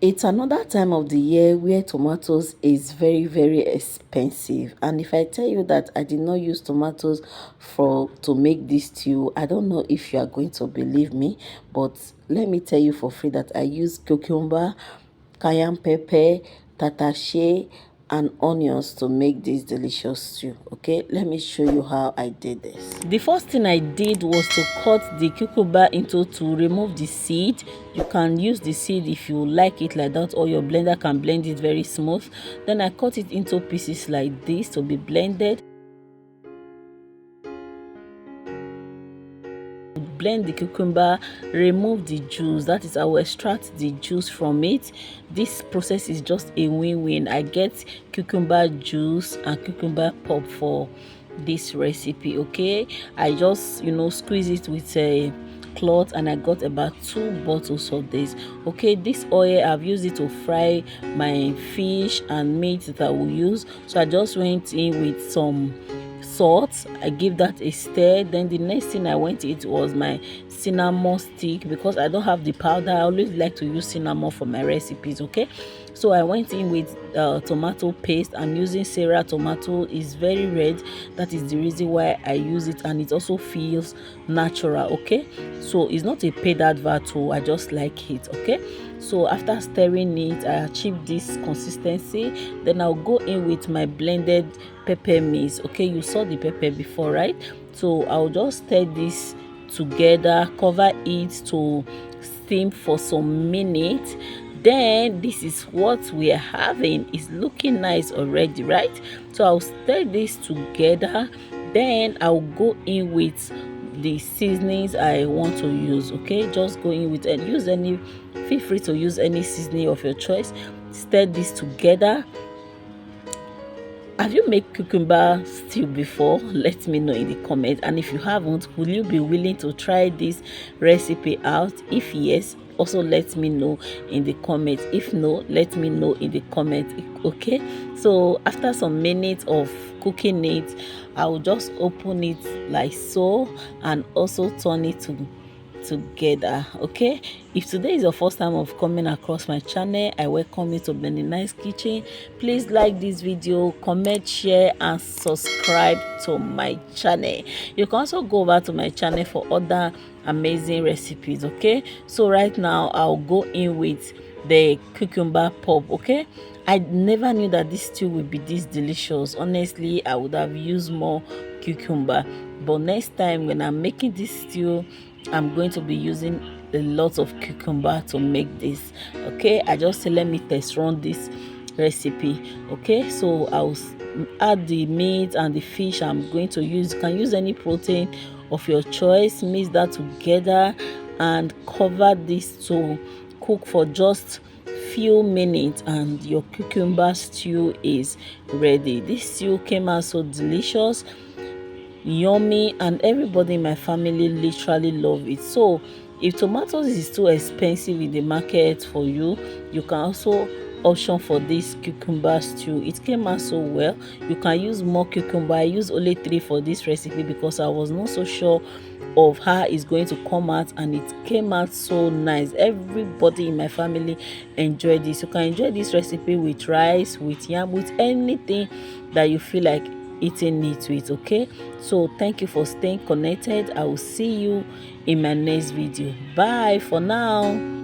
It's another time of the year where tomatoes is very expensive, and if I tell you that I did not use tomatoes for to make this stew, I don't know if you are going to believe me, but let me tell you for free that I use cucumber, cayenne pepper, tatashe, and onions to make this delicious stew. Okay, let me show you how I did this. The first thing I did was to cut the cucumber into to remove the seed. You can use the seed if you like it like that, or your blender can blend it very smooth. Then I cut it into pieces like this to be blended. Blend the cucumber, remove the juice, that is, I will extract the juice from it. This process is just a win-win. I get cucumber juice and cucumber pulp for this recipe. Okay, I just squeeze it with a cloth, and I got about 2 bottles of this. Okay, this oil I've used it to fry my fish and meat that I will use, so I just went in with some salt. I give that a stir. Then the next thing I went it was my cinnamon stick, because I don't have the powder. I always like to use cinnamon for my recipes. Okay, so I went in with tomato paste. I'm using Sarah tomato, is very red, that is the reason why I use it, and it also feels natural. Okay, so it's not a paid advert, so I just like it. Okay, so after stirring it, I achieved this consistency. Then I'll go in with my blended pepper mix. Okay, you saw the pepper before, right? So I'll just stir this together, cover it to steam for some minutes. Then this is what we are having. It's looking nice already, right? So I'll stir this together. Then I'll go in with the seasonings I want to use. Okay, just go in with and use any, feel free to use any seasoning of your choice. Stir this together. Have you made cucumber stew before? Let me know in the comment. And if you haven't, will you be willing to try this recipe out? If yes, also let me know in the comment. If no, let me know in the comment. Okay, so after some minutes of cooking it, I will just open it like so, and also turn it together. Okay, if today is your first time of coming across my channel, I welcome you to Benny Nice Kitchen. Please like this video, comment, share, and subscribe to my channel. You can also go over to my channel for other amazing recipes. Okay, so right now I'll go in with the cucumber pulp. Okay, I never knew that this stew would be this delicious. Honestly, I would have used more cucumber, but next time when I'm making this stew, I'm going to be using a lot of cucumber to make this. Okay, I just say let me test run this recipe. Okay, so I'll add the meat and the fish I'm going to use. You can use any protein of your choice, mix that together and cover this to cook for just few minutes, and your cucumber stew is ready. This stew came out so delicious, yummy, and everybody in my family literally love it. So if tomatoes is too expensive in the market for you, you can also option for this cucumber stew. It came out so well. You can use more cucumber. I use only 3 for this recipe because I was not so sure of how it's going to come out, and it came out so nice. Everybody in my family enjoyed this. You can enjoy this recipe with rice, with yam, with anything that you feel like eating it with. Okay, so thank you for staying connected. I will see you in my next video. Bye for now.